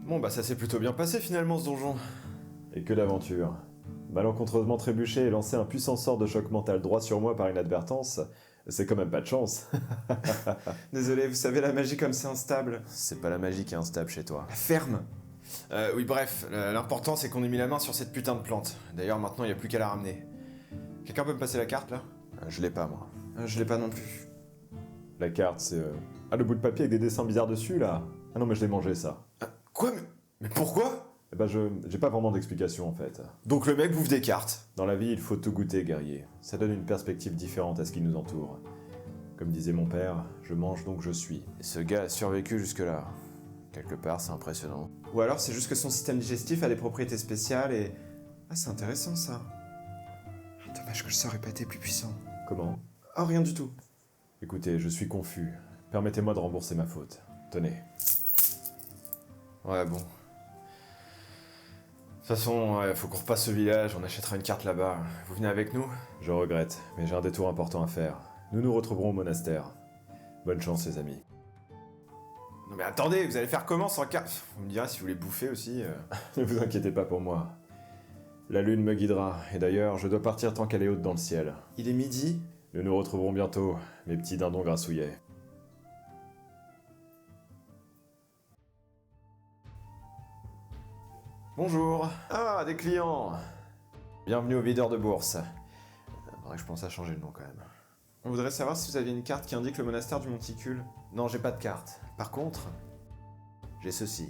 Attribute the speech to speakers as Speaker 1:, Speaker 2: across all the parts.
Speaker 1: Bon bah ça s'est plutôt bien passé finalement ce donjon.
Speaker 2: Et que d'aventure. Malencontreusement trébuché et lancer un puissant sort de choc mental droit sur moi par inadvertance, c'est quand même pas de chance.
Speaker 1: Désolé, vous savez la magie comme c'est instable.
Speaker 2: C'est pas la magie qui est instable chez toi.
Speaker 1: Ferme. Oui bref, l'important c'est qu'on ait mis la main sur cette putain de plante. D'ailleurs maintenant il n'y a plus qu'à la ramener. Quelqu'un peut me passer la carte là?
Speaker 2: Je l'ai pas moi.
Speaker 1: Je l'ai pas non plus.
Speaker 2: La carte c'est... Ah, le bout de papier avec des dessins bizarres dessus là. Ah non mais je l'ai mangé ça.
Speaker 1: Quoi mais pourquoi?
Speaker 2: Eh ben j'ai pas vraiment d'explication en fait.
Speaker 1: Donc le mec bouffe des cartes.
Speaker 2: Dans la vie il faut tout goûter guerrier. Ça donne une perspective différente à ce qui nous entoure. Comme disait mon père, je mange donc je suis.
Speaker 1: Et ce gars a survécu jusque-là. Quelque part c'est impressionnant. Ou alors c'est juste que son système digestif a des propriétés spéciales et... Ah c'est intéressant ça. Dommage que le sort ait pas été plus puissant.
Speaker 2: Comment?
Speaker 1: Oh rien du tout.
Speaker 2: Écoutez, je suis confus. Permettez-moi de rembourser ma faute. Tenez.
Speaker 1: Ouais bon. De toute façon, faut qu'on repasse au village, on achètera une carte là-bas. Vous venez avec nous?
Speaker 2: Je regrette, mais j'ai un détour important à faire. Nous nous retrouverons au monastère. Bonne chance les amis.
Speaker 1: Non mais attendez, vous allez faire comment sans carte? Vous me direz si vous voulez bouffer aussi.
Speaker 2: Ne vous inquiétez pas pour moi. La lune me guidera, et d'ailleurs, je dois partir tant qu'elle est haute dans le ciel.
Speaker 1: Il est midi?
Speaker 2: Nous nous retrouverons bientôt, mes petits dindons grassouillets.
Speaker 1: Bonjour.
Speaker 2: Ah, des clients!
Speaker 1: Bienvenue au videur de bourse. Faudrait que je pense à changer le nom quand même. On voudrait savoir si vous aviez une carte qui indique le monastère du Monticule.
Speaker 2: Non, j'ai pas de carte. Par contre, j'ai ceci.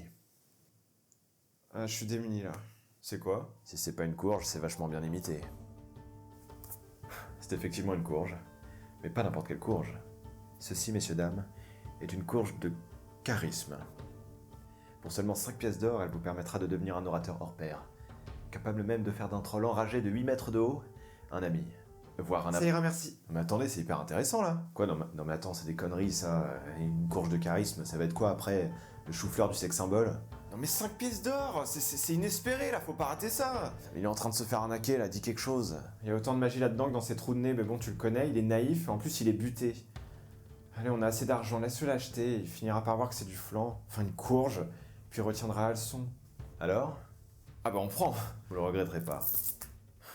Speaker 1: Je suis démuni là. C'est quoi?
Speaker 2: Si c'est pas une courge, c'est vachement bien imité. C'est effectivement une courge. Mais pas n'importe quelle courge. Ceci, messieurs, dames, est une courge de charisme. Pour seulement 5 pièces d'or, elle vous permettra de devenir un orateur hors pair. Capable même de faire d'un troll enragé de 8 mètres de haut, un ami. Voire un...
Speaker 1: Ça ira, merci.
Speaker 2: Mais attendez, c'est hyper intéressant là. Quoi, non mais attends, c'est des conneries ça. Une courge de charisme, ça va être quoi après? Le chou-fleur du sex symbole?
Speaker 1: Non mais 5 pièces d'or, c'est inespéré là, faut pas rater ça.
Speaker 2: Il est en train de se faire arnaquer là, dis quelque chose.
Speaker 1: Il y a autant de magie là-dedans que dans ses trous de nez, mais bon tu le connais, il est naïf et en plus il est buté. Allez, on a assez d'argent, laisse-le l'acheter, il finira par voir que c'est du flan, enfin une courge, puis il retiendra la leçon.
Speaker 2: Alors?
Speaker 1: Ah bah on prend.
Speaker 2: Vous le regretterez pas.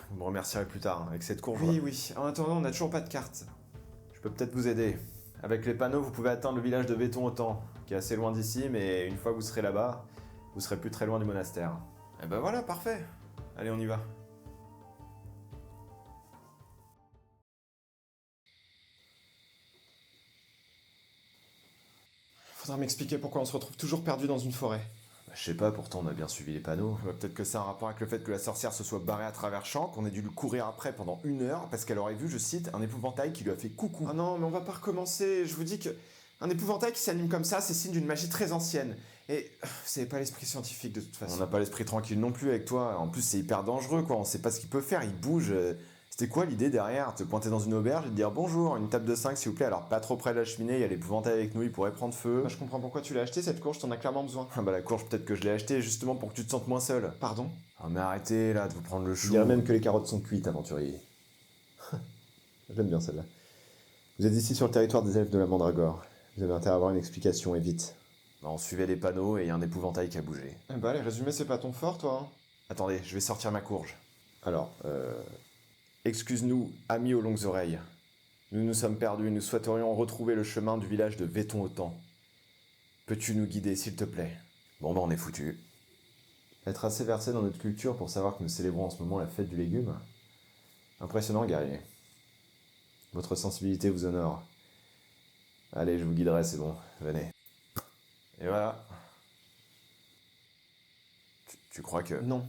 Speaker 1: Vous me remercierez plus tard, avec cette courge.
Speaker 2: Oui.
Speaker 1: En attendant, on a toujours pas de carte.
Speaker 2: Je peux peut-être vous aider. Avec les panneaux, vous pouvez atteindre le village de Véton-Autan, qui est assez loin d'ici, mais une fois que vous serez là-bas, vous serez plus très loin du monastère.
Speaker 1: Eh ben voilà, parfait. Allez, on y va. Faudra m'expliquer pourquoi on se retrouve toujours perdu dans une forêt.
Speaker 2: Je sais pas, pourtant on a bien suivi les panneaux.
Speaker 1: Peut-être que ça a un rapport avec le fait que la sorcière se soit barrée à travers champs, qu'on ait dû le courir après pendant 1 heure, parce qu'elle aurait vu, je cite, un épouvantail qui lui a fait coucou. Ah non, mais on va pas recommencer, je vous dis que... Un épouvantail qui s'anime comme ça, c'est signe d'une magie très ancienne. Et vous savez pas l'esprit scientifique de toute façon.
Speaker 2: On n'a pas l'esprit tranquille non plus avec toi. En plus, c'est hyper dangereux, quoi. On sait pas ce qu'il peut faire. Il bouge. C'était quoi l'idée derrière? Te pointer dans une auberge et te dire bonjour, une table de 5 s'il vous plaît. Alors, pas trop près de la cheminée, il y a l'épouvantail avec nous, il pourrait prendre feu.
Speaker 1: Bah, je comprends pourquoi tu l'as acheté cette courge, t'en as clairement besoin.
Speaker 2: Ah bah, la courge, peut-être que je l'ai achetée justement pour que tu te sentes moins seul.
Speaker 1: Pardon?
Speaker 2: Ah, mais arrêtez là de vous prendre le chou.
Speaker 3: Je dirais même que les carottes sont cuites, aventurier. J'aime bien celle-là. Vous êtes ici sur le territoire des elfes de la Mandragore. Vous avez intérêt à avoir une explication, et vite.
Speaker 2: Bah, on suivait les panneaux et il y a un épouvantail qui a bougé.
Speaker 1: Eh bah allez, résumé, c'est pas ton fort, toi.
Speaker 2: Attendez, je vais sortir ma courge.
Speaker 3: Alors,
Speaker 2: Excuse-nous, amis aux longues oreilles. Nous nous sommes perdus, nous souhaiterions retrouver le chemin du village de Véton-Autan. Peux-tu nous guider, s'il te plaît? Bon bah on est foutus.
Speaker 3: être assez versé dans notre culture pour savoir que nous célébrons en ce moment la fête du légume. Impressionnant, guerrier. Votre sensibilité vous honore. Allez, je vous guiderai, c'est bon. Venez.
Speaker 2: Et voilà. Tu crois que...
Speaker 1: Non.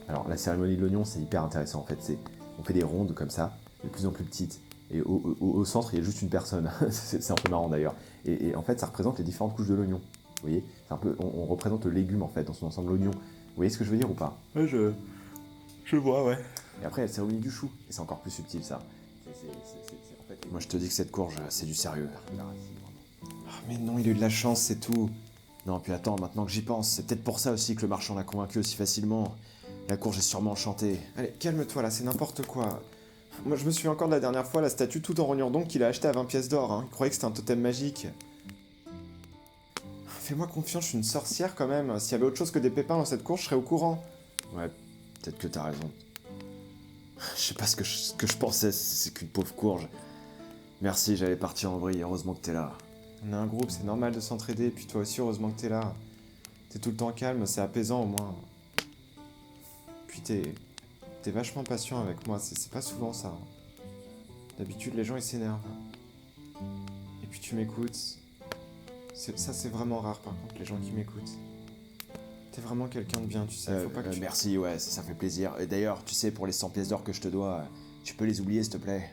Speaker 3: Alors, la cérémonie de l'oignon, c'est hyper intéressant en fait. On fait des rondes comme ça, de plus en plus petites. Et au centre, il y a juste une personne. C'est un peu marrant d'ailleurs. Et en fait, ça représente les différentes couches de l'oignon. Vous voyez? C'est un peu, on représente le légume en fait, dans son ensemble, l'oignon. Vous voyez ce que je veux dire ou pas?
Speaker 1: Ouais, je vois, ouais.
Speaker 3: Et après, il y a la cérémonie du chou. Et c'est encore plus subtil ça. En fait,
Speaker 2: Moi je te dis que cette courge, c'est du sérieux.
Speaker 1: Mais non, il a eu de la chance, c'est tout.
Speaker 2: Non, puis attends, maintenant que j'y pense, c'est peut-être pour ça aussi que le marchand l'a convaincu aussi facilement. La courge est sûrement enchantée.
Speaker 1: Allez, calme-toi là, c'est n'importe quoi. Moi, je me souviens encore de la dernière fois, la statue tout en rognure donc qu'il a acheté à 20 pièces d'or. Hein. Il croyait que c'était un totem magique. Fais-moi confiance, je suis une sorcière quand même. S'il y avait autre chose que des pépins dans cette courge, je serais au courant.
Speaker 3: Ouais, peut-être que t'as raison. Je sais pas ce que je pensais, c'est qu'une pauvre courge. Merci, j'allais partir en vrille, heureusement que t'es là.
Speaker 1: On est un groupe, c'est normal de s'entraider, puis toi aussi, heureusement que t'es là. T'es tout le temps calme, c'est apaisant au moins. Puis t'es vachement patient avec moi, c'est pas souvent ça. D'habitude, les gens ils s'énervent. Et puis tu m'écoutes. Ça, c'est vraiment rare par contre, les gens qui m'écoutent. T'es vraiment quelqu'un de bien, tu sais. Faut pas que tu...
Speaker 3: Merci, ouais, ça fait plaisir. Et d'ailleurs, tu sais, pour les 100 pièces d'or que je te dois, tu peux les oublier, s'il te plaît.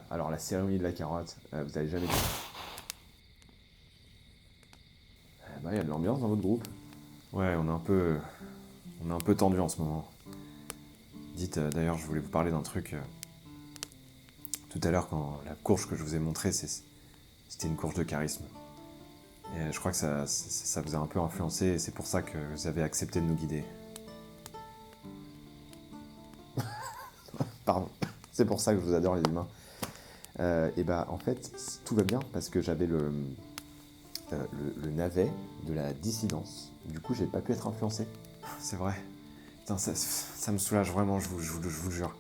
Speaker 3: Alors, la cérémonie de la carotte, vous avez jamais dit. Bah, il y a de l'ambiance dans votre groupe.
Speaker 2: Ouais, on est un peu tendu en ce moment. Dites, d'ailleurs, je voulais vous parler d'un truc. Tout à l'heure, quand la courge que je vous ai montrée, c'était une courge de charisme. Et je crois que ça vous a un peu influencé, et c'est pour ça que vous avez accepté de nous guider.
Speaker 3: Pardon, c'est pour ça que je vous adore, les humains. Et bah, en fait, tout va bien parce que j'avais le navet de la dissidence. Du coup, j'ai pas pu être influencé.
Speaker 2: C'est vrai. Putain, ça me soulage vraiment, je vous le jure.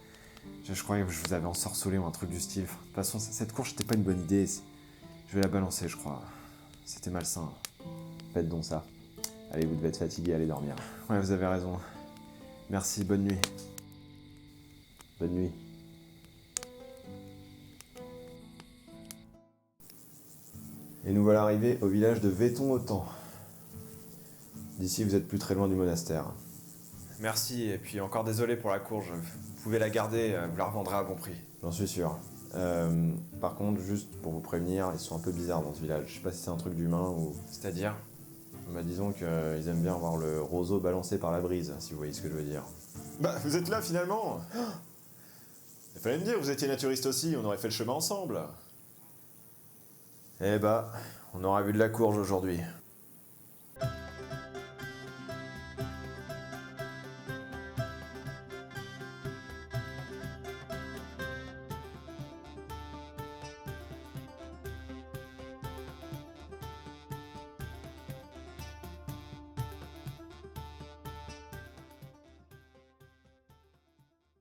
Speaker 2: Je croyais que je vous avais ensorcelé ou un truc du style. De toute façon, cette courge, c'était pas une bonne idée. Je vais la balancer, je crois. C'était malsain.
Speaker 3: Faites donc ça. Allez, vous devez être fatigué, allez dormir.
Speaker 2: Ouais, vous avez raison. Merci, bonne nuit.
Speaker 3: Bonne nuit.
Speaker 2: Et nous voilà arrivés au village de Véton-Autan. D'ici, vous êtes plus très loin du monastère. Merci, et puis encore désolé pour la courge. Vous pouvez la garder, vous la revendrez à bon prix. J'en suis sûr. Par contre, juste pour vous prévenir, ils sont un peu bizarres dans ce village. Je sais pas si c'est un truc d'humain ou... C'est-à-dire ? Bah disons qu'ils aiment bien voir le roseau balancé par la brise, si vous voyez ce que je veux dire. Bah, vous êtes là finalement. Il fallait me dire, vous étiez naturiste aussi, on aurait fait le chemin ensemble. Eh bah, on aura vu de la courge aujourd'hui.